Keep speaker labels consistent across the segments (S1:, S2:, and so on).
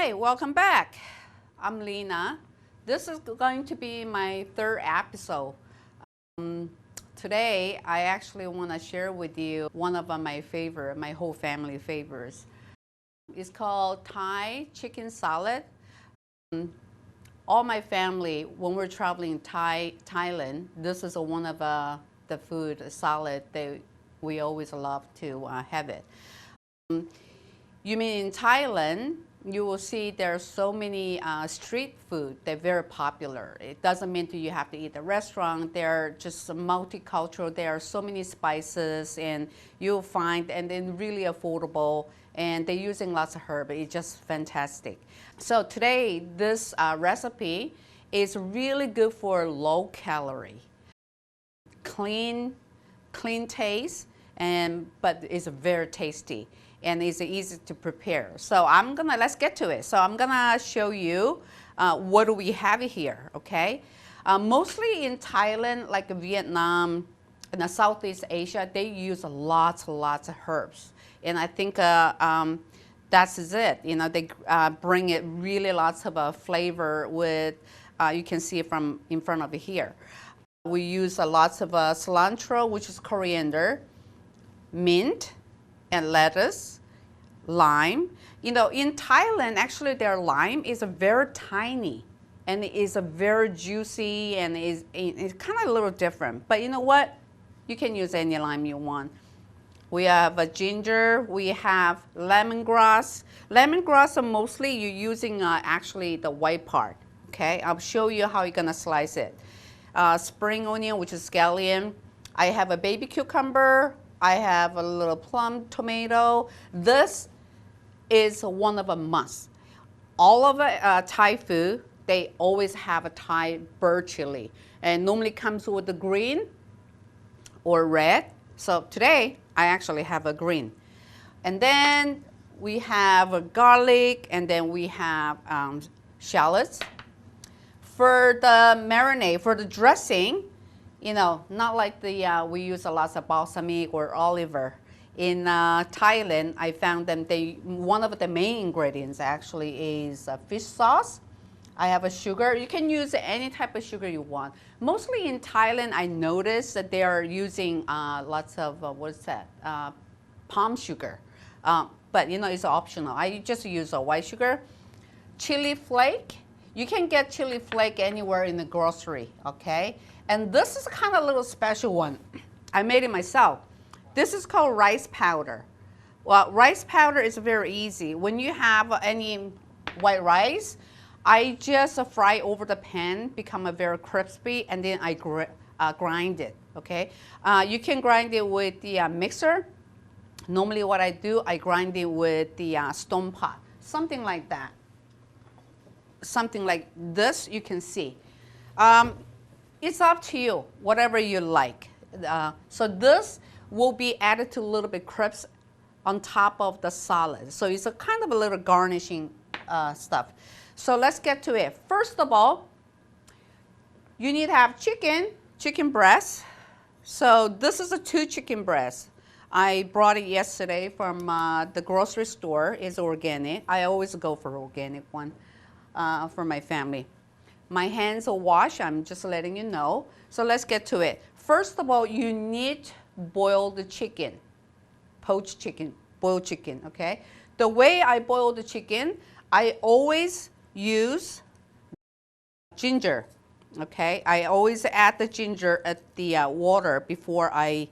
S1: Hi, welcome back. I'm LiNa. This is going to be my third episode. Today, I actually want to share with you one of my whole family favorites. It's called Thai chicken salad. All my family, when we're traveling Thailand, this is one of the food salad that we always love to have it. You mean in Thailand, you will see there are so many street food. They're very popular. It doesn't mean that you have to eat at a restaurant. They're just multicultural. There are so many spices, and you'll find, and then really affordable. And they're using lots of herb. It's just fantastic. So today, this recipe is really good for low calorie, clean taste, but it's very tasty. And it's easy to prepare. So let's get to it. So I'm gonna show you what do we have here, okay? Mostly in Thailand, like Vietnam, and Southeast Asia, they use lots of herbs. And I think that's it. You know, they bring it really lots of flavor with, you can see it from in front of here. We use lots of cilantro, which is coriander, mint, and lettuce, lime. You know, in Thailand, actually their lime is very tiny and it is very juicy and it's kind of a little different. But you know what? You can use any lime you want. We have a ginger, we have lemongrass. Lemongrass, mostly you're using actually the white part, okay? I'll show you how you're gonna slice it. Spring onion, which is scallion. I have a baby cucumber. I have a little plum tomato. This is one of a must. All of Thai food, they always have a Thai bird chili. And normally comes with the green or red. So today, I actually have a green. And then we have a garlic, and then we have shallots. For the marinade, for the dressing, you know, not like we use a lot of balsamic or olive. In Thailand, I found them, one of the main ingredients actually is fish sauce. I have a sugar. You can use any type of sugar you want. Mostly in Thailand, I noticed that they are using lots of, palm sugar. But you know, it's optional. I just use a white sugar. Chili flake. You can get chili flake anywhere in the grocery, okay? And this is kind of a little special one. I made it myself. This is called rice powder. Well, rice powder is very easy. When you have any white rice, I just fry over the pan, become a very crispy, and then I grind it, okay? You can grind it with the mixer. Normally what I do, I grind it with the stone pot, something like that. Something like this, you can see. It's up to you, whatever you like. So this will be added to a little bit crisp on top of the salad. So it's a kind of a little garnishing stuff. So let's get to it. First of all, you need to have chicken breast. So this is 2 chicken breasts. I brought it yesterday from the grocery store. It's organic. I always go for organic one for my family. My hands are washed, I'm just letting you know. So let's get to it. First of all, you need to boil the chicken, poached chicken, boiled chicken, okay? The way I boil the chicken, I always use ginger, okay? I always add the ginger at the water before I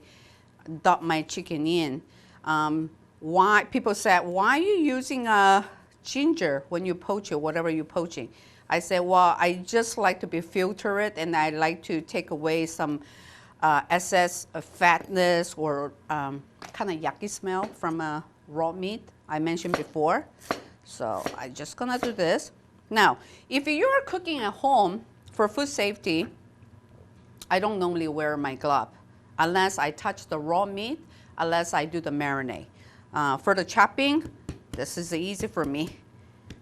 S1: dump my chicken in. Why people say, why are you using ginger when you poach it, whatever you're poaching? I said, well, I just like to be filtered, and I like to take away some excess fatness or kind of yucky smell from raw meat I mentioned before. So I'm just gonna do this. Now, if you're cooking at home for food safety, I don't normally wear my glove unless I touch the raw meat, unless I do the marinade. For the chopping, this is easy for me.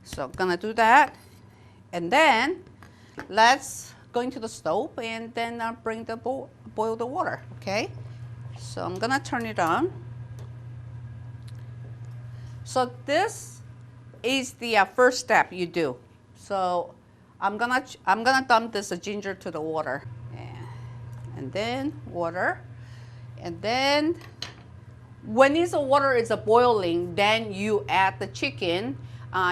S1: So I'm gonna do that. And then let's go into the stove and then boil the water, okay? So I'm gonna turn it on. So this is the first step you do. So I'm gonna dump this ginger to the water, and then water, and then when the water is boiling, then you add the chicken.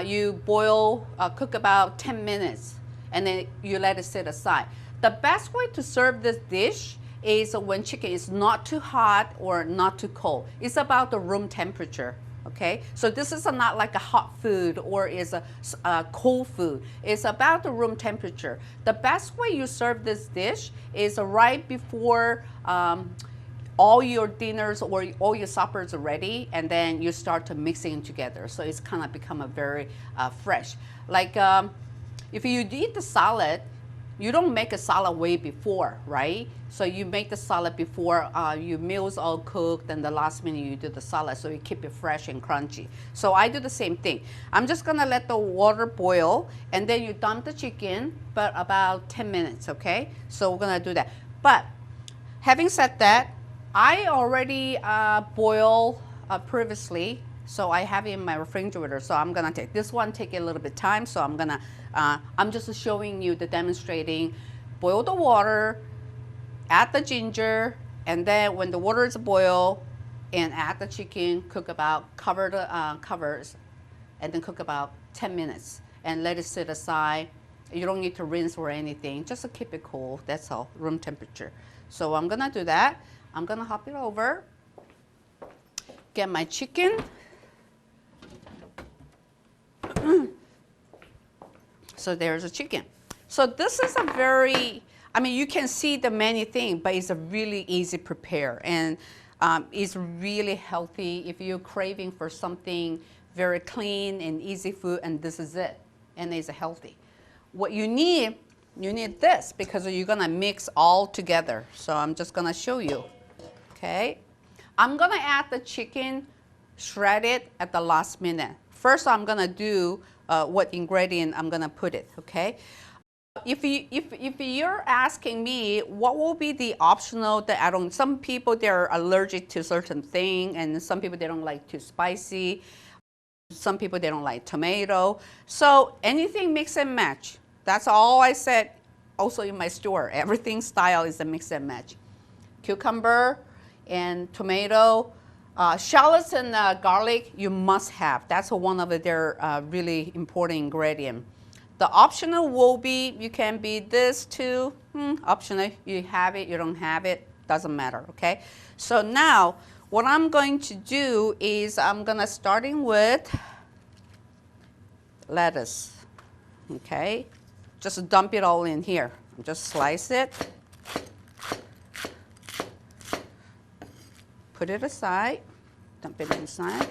S1: You boil, cook about 10 minutes, and then you let it sit aside. The best way to serve this dish is when chicken is not too hot or not too cold. It's about the room temperature. Okay, so this is not like a hot food or is a cold food. It's about the room temperature. The best way you serve this dish is right before all your dinners or all your suppers are ready, and then you start to mixing together. So it's kind of become a very fresh. Like if you eat the salad, you don't make a salad way before, right? So you make the salad before your meals all cooked, and the last minute you do the salad, so you keep it fresh and crunchy. So I do the same thing. I'm just gonna let the water boil, and then you dump the chicken, but about 10 minutes, okay? So we're gonna do that. But having said that, I already boiled previously, so I have it in my refrigerator. So I'm gonna take this one, take a little bit time. So I'm gonna, I'm just showing you the demonstrating. Boil the water, add the ginger, and then when the water is boiled, and add the chicken, cook about, cover the covers, and then cook about 10 minutes, and let it sit aside. You don't need to rinse or anything, just to keep it cool. That's all, room temperature. So I'm gonna do that. I'm gonna hop it over, get my chicken. So there's a chicken. So this is a very, I mean, you can see the many things, but it's a really easy prepare, and it's really healthy if you're craving for something very clean and easy food, and this is it, and it's healthy. What you need this, because you're gonna mix all together. So I'm just gonna show you. Okay, I'm gonna add the chicken shredded at the last minute. First, I'm gonna do what ingredient I'm gonna put it. Okay, if you're asking me what will be the optional that I don't, some people they're allergic to certain thing, and some people they don't like too spicy. Some people they don't like tomato. So anything mix and match. That's all I said. Also in my store, everything style is a mix and match. Cucumber and tomato, shallots and garlic you must have. That's one of their really important ingredient. The optional will be, you can be this too, optional. You have it, you don't have it, doesn't matter, okay? So now what I'm going to do is I'm gonna starting with lettuce, okay? Just dump it all in here. Just slice it. Put it aside, dump it inside.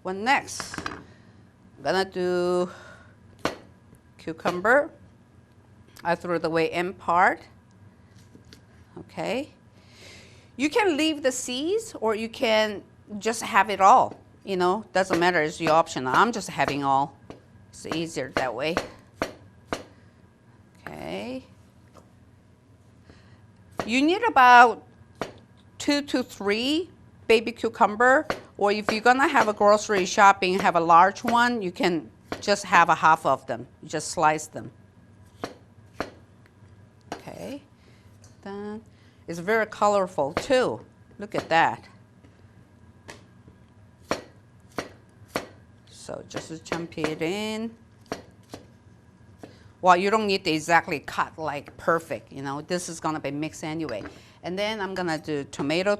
S1: What next? I'm gonna do cucumber. I threw the way end part. Okay. You can leave the seeds or you can just have it all. You know, doesn't matter, it's your option. I'm just having all. It's easier that way. Okay. You need about 2 to 3 baby cucumber, or if you're gonna have a grocery shopping, have a large one, you can just have a half of them. You just slice them. Okay. Then it's very colorful too. Look at that. So just jump it in. Well, you don't need to exactly cut like perfect, you know, this is gonna be mixed anyway. And then I'm gonna do tomato.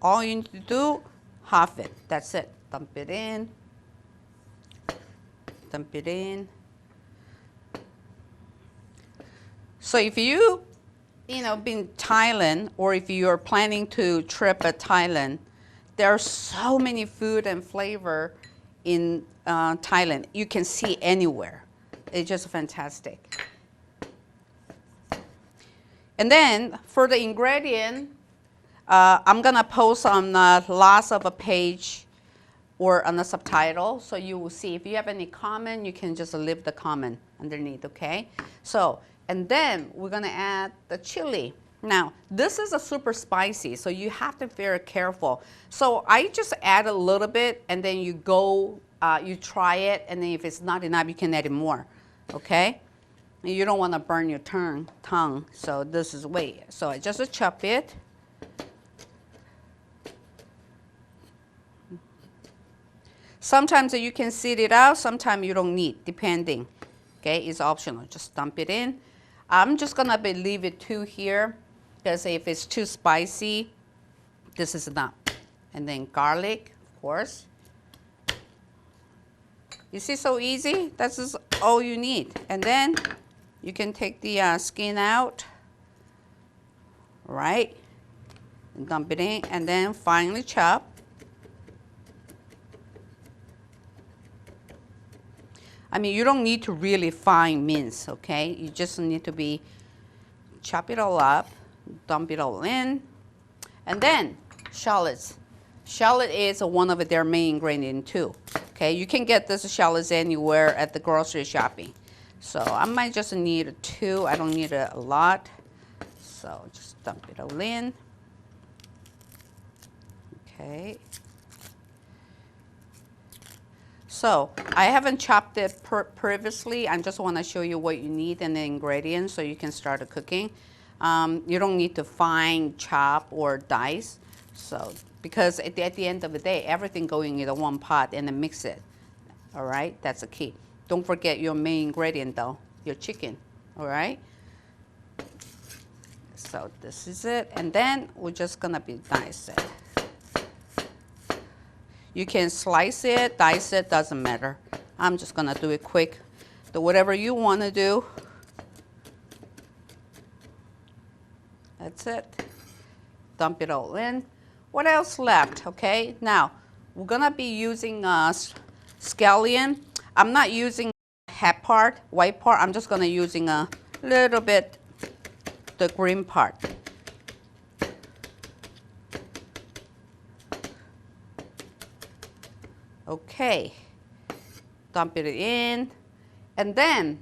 S1: All you need to do, half it, that's it. Dump it in. Dump it in. So if you been Thailand, or if you're planning to trip at Thailand, there are so many food and flavor in Thailand. You can see anywhere. It's just fantastic. And then for the ingredient, I'm gonna post on the last of a page or on the subtitle, so you will see. If you have any comment, you can just leave the comment underneath, okay? So, and then we're gonna add the chili. Now, this is a super spicy, so you have to be very careful. So I just add a little bit, and then you go, you try it, and then if it's not enough, you can add it more, okay? And you don't want to burn your tongue, so this is way. So I just chop it. Sometimes you can sit it out, sometimes you don't need, depending. Okay, it's optional, just dump it in. I'm just gonna leave it two here, because if it's too spicy, this is enough. And then garlic, of course. You see, so easy? That's just all you need. And then you can take the skin out, right? And dump it in, and then finely chop. I mean, you don't need to really fine mince, okay? You just need to chop it all up, dump it all in. And then shallots. Shallot is one of their main ingredients too, okay? You can get this shallots anywhere at the grocery shopping. So I might just need 2, I don't need a lot. So just dump it all in, okay. So I haven't chopped it previously. I just want to show you what you need and the ingredients so you can start cooking. You don't need to fine chop or dice. So because at the end of the day, everything going in one pot and then mix it. All right, that's the key. Don't forget your main ingredient though, your chicken. All right. So this is it, and then we're just gonna dice it. You can slice it, dice it, doesn't matter. I'm just gonna do it quick. Do whatever you wanna do. That's it. Dump it all in. What else left, okay? Now, we're gonna be using scallion. I'm not using head part, white part. I'm just gonna using a little bit the green part. Okay, dump it in, and then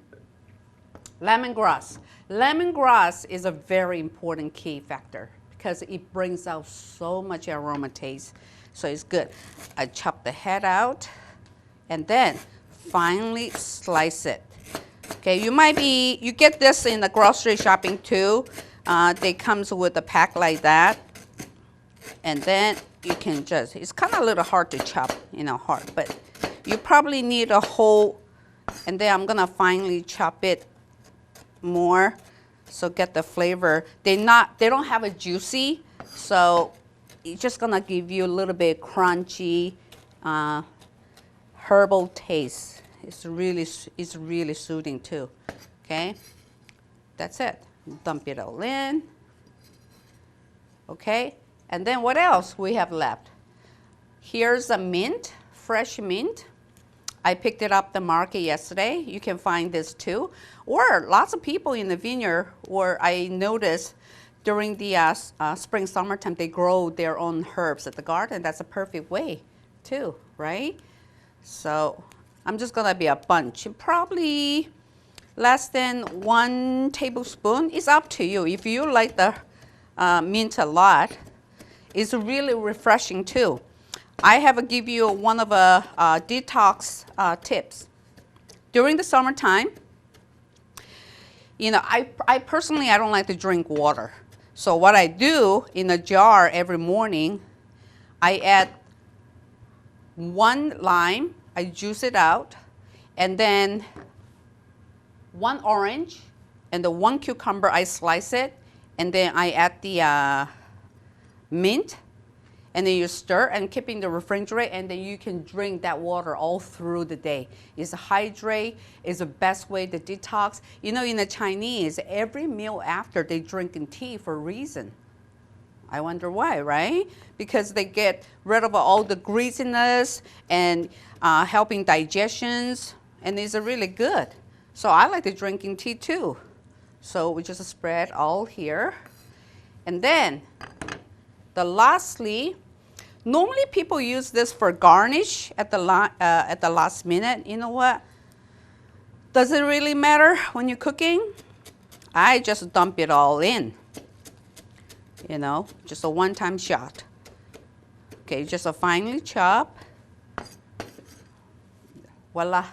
S1: lemongrass. Lemongrass is a very important key factor because it brings out so much aroma taste, so it's good. I chop the head out, and then finely slice it. Okay, you get this in the grocery shopping too. They comes with a pack like that, and then you can just, it's kind of a little hard to chop, hard, but you probably need a whole, and then I'm gonna finely chop it more, so get the flavor. They don't have a juicy, so it's just gonna give you a little bit crunchy, herbal taste. It's really soothing too, okay? That's it, dump it all in, okay? And then what else we have left? Here's a mint, fresh mint. I picked it up the market yesterday. You can find this too. Or lots of people in the vineyard, or I noticed during the spring, summertime, they grow their own herbs at the garden. That's a perfect way too, right? So I'm just gonna be a bunch, probably less than 1 tablespoon. It's up to you. If you like the mint a lot, it's really refreshing too. I have give you one of the detox tips. During the summertime, I personally, I don't like to drink water. So what I do in a jar every morning, I add 1 lime, I juice it out, and then 1 orange, and the 1 cucumber, I slice it, and then I add the mint, and then you stir and keep in the refrigerator, and then you can drink that water all through the day. It's hydrate, it's the best way to detox. In the Chinese, every meal after they drinking tea for a reason. I wonder why, right? Because they get rid of all the greasiness and helping digestions, and it's really good. So I like to drinking tea too. So we just spread all here, and then lastly, normally people use this for garnish at the last minute. You know what? Does it really matter when you're cooking? I just dump it all in. you know, just a one-time shot. Okay, just a finely chop. Voila,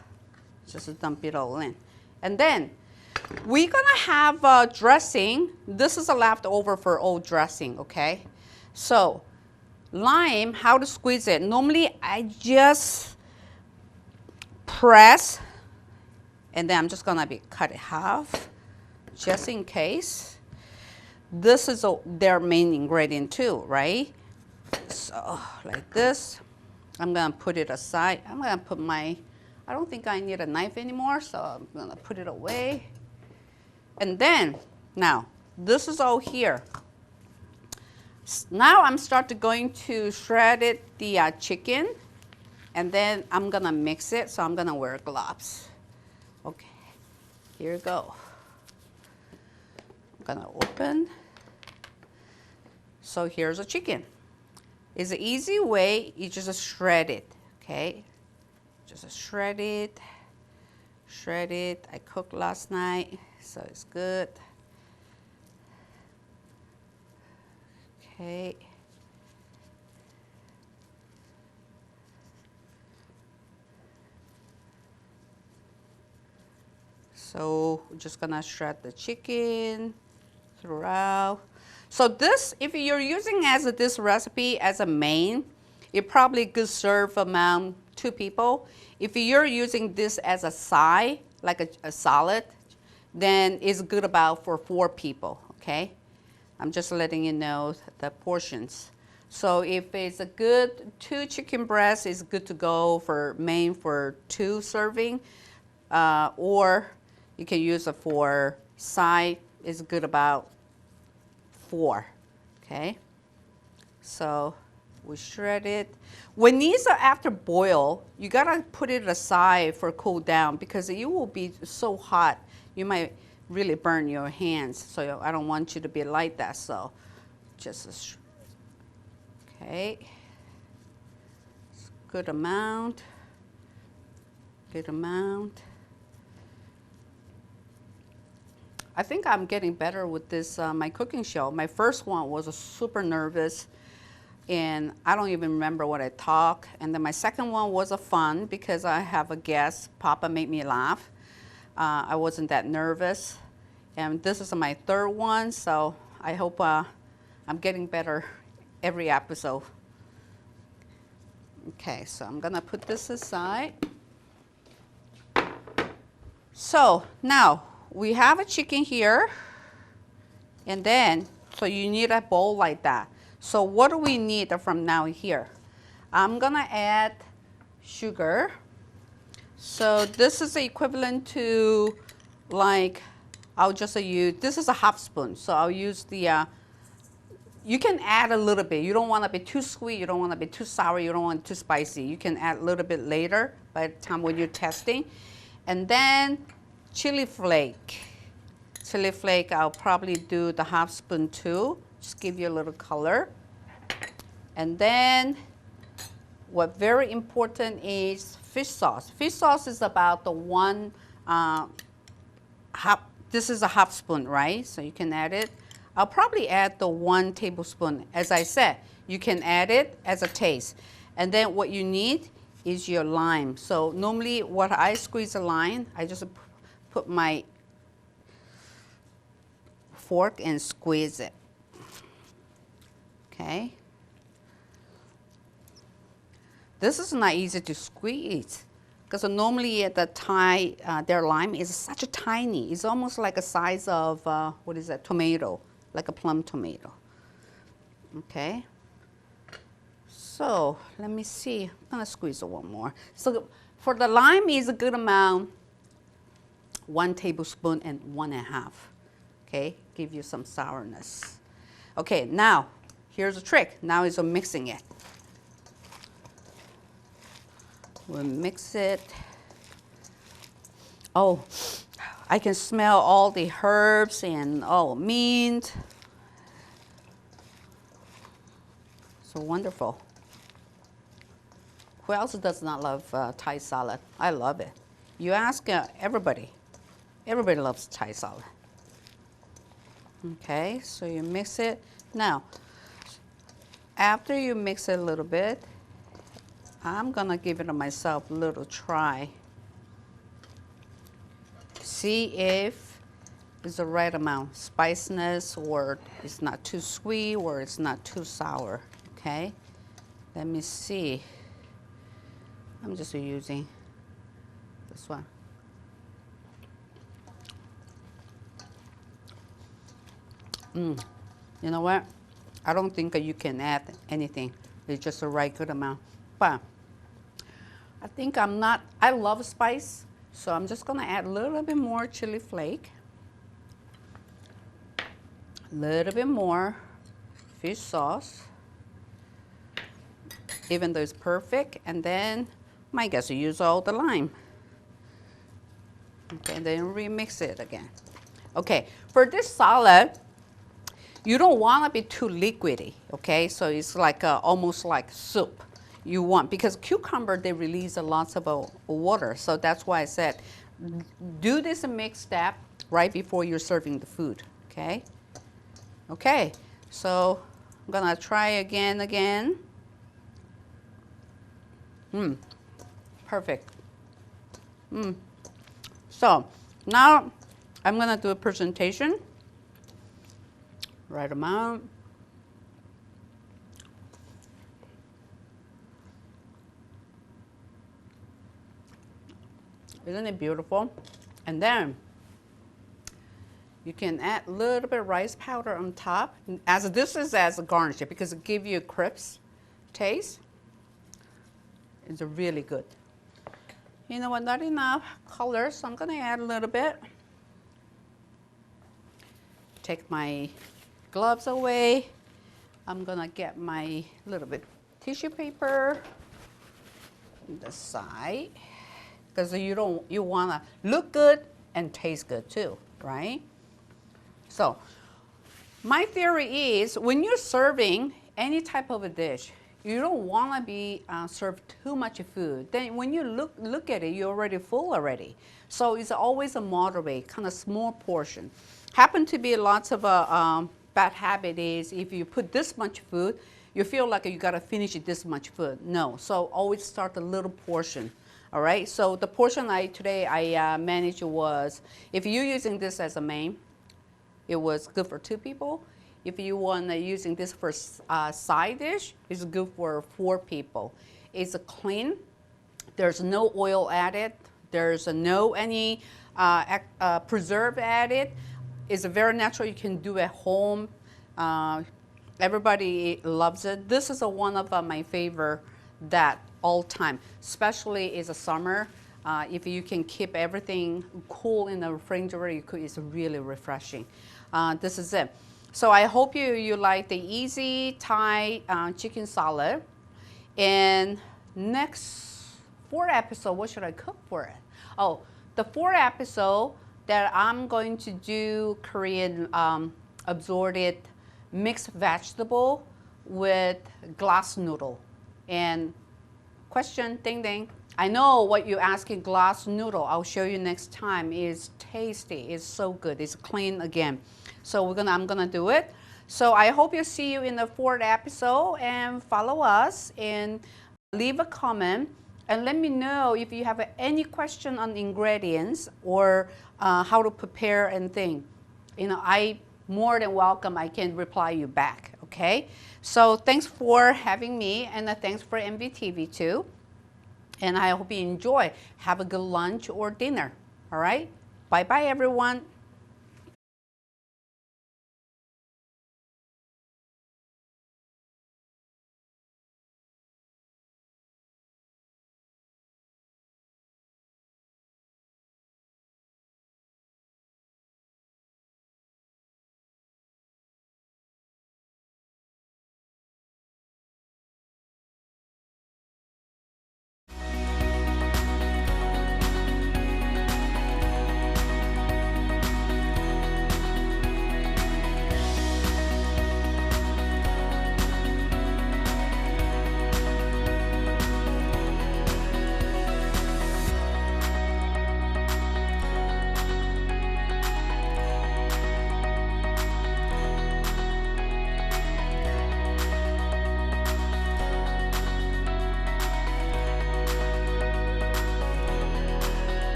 S1: just dump it all in. And then we're gonna have a dressing. This is a leftover for old dressing, okay? So lime, how to squeeze it. Normally I just press, and then I'm just gonna cut it half, just in case. This is their main ingredient too, right? So like this, I'm gonna put it aside. I'm gonna put I don't think I need a knife anymore, so I'm gonna put it away. And then, now, this is all here. Now I'm going to shred the chicken, and then I'm gonna mix it, so I'm gonna wear gloves. Okay, here we go. I'm gonna open. So here's a chicken. It's an easy way, you just shred it, okay? Just shred it, shred it. I cooked last night, so it's good. Okay. So we're just gonna shred the chicken throughout. So this, if you're using this recipe as a main, it probably could serve around 2 people. If you're using this as a side, like a salad, then it's good about for 4 people, okay? I'm just letting you know the portions. So if it's a good 2 chicken breasts, it's good to go for main for 2 serving, or you can use it for side, it's good about 4, okay? So we shred it. When these are after boil, you gotta put it aside for cool down because it will be so hot, you might really burn your hands. So I don't want you to be like that, so just, okay. Good amount, good amount. I think I'm getting better with this, my cooking show. My first one was super nervous, and I don't even remember what I talked. And then my second one was a fun because I have a guest. Papa made me laugh. I wasn't that nervous. And this is my third one, so I hope I'm getting better every episode. Okay, so I'm gonna put this aside. So now, we have a chicken here, and then, so you need a bowl like that. So what do we need from now here? I'm gonna add sugar. So this is equivalent to, like, I'll just use, this is a half spoon. So I'll use the, you can add a little bit. You don't wanna be too sweet, you don't wanna be too sour, you don't want it too spicy. You can add a little bit later by the time when you're testing. And then chili flake. Chili flake, I'll probably do the half spoon too. Just give you a little color. And then what very important is fish sauce. Fish sauce is about the this is a half spoon, right? So you can add it. I'll probably add the 1 tablespoon. As I said, you can add it as a taste. And then what you need is your lime. So normally what I squeeze a lime, I just put my fork and squeeze it. Okay. This is not easy to squeeze because normally the Thai, their lime is such a tiny. It's almost like a size of, what is that, tomato, like a plum tomato. Okay. So let me see, I'm gonna squeeze it one more. So for the lime is a good amount, 1 tablespoon and 1.5. Okay, give you some sourness. Okay, now here's the trick. Now is mixing it. We'll mix it. Oh, I can smell all the herbs and mint. So wonderful. Who else does not love Thai salad? I love it. You ask everybody. Everybody loves Thai salad. Okay, so you mix it. Now, after you mix it a little bit, I'm gonna give it myself a little try. See if it's the right amount, spiciness, or it's not too sweet, or it's not too sour, okay? Let me see. I'm just using this one. You know what? I don't think you can add anything. It's just the right good amount. But I think I love spice, so I'm just gonna add a little bit more chili flake, a little bit more fish sauce, even though it's perfect, and then I guess you use all the lime. Okay, and then remix it again. Okay, for this salad, you don't want to be too liquidy, okay? So it's like almost like soup. You want, because cucumber, they release lots of water. So that's why I said, do this mix step right before you're serving the food, okay? Okay, so I'm gonna try again. Perfect. So now I'm gonna do a presentation. Right amount. Isn't it beautiful? And then you can add a little bit of rice powder on top. As this is as a garnish because it gives you a crisp taste. It's really good. You know what? Not enough color, so I'm gonna add a little bit. Take my gloves away. I'm gonna get my little bit tissue paper on the side because you wanna look good and taste good too, right? So my theory is when you're serving any type of a dish, you don't want to be served too much food. Then when you look at it, you're already full already. So it's always a moderate, kind of small portion. Happen to be lots of bad habit is if you put this much food, you feel like you got to finish this much food. No, so always start a little portion. All right, so the portion today I managed was, if you're using this as a main, it was good for 2 people. If you want using this for side dish, it's good for 4 people. It's clean. There's no oil added. There's no any preserve added. It's very natural. You can do at home. Everybody loves it. This is one of my favorite that all time, especially is a summer. If you can keep everything cool in the refrigerator, it's really refreshing. This is it. So I hope you like the easy Thai chicken salad. And next 4 episode, what should I cook for it? Oh, the 4 episode that I'm going to do Korean absorbed mixed vegetable with glass noodle. And question, ding ding. I know what you're asking, glass noodle. I'll show you next time. It's tasty. It's so good. It's clean again. So I'm gonna do it. So I hope you see you in the 4th episode and follow us and leave a comment and let me know if you have any question on ingredients or how to prepare and thing. You know, I more than welcome. I can reply you back. Okay. So thanks for having me and thanks for MVTV too. And I hope you enjoy. Have a good lunch or dinner. All right. Bye bye everyone.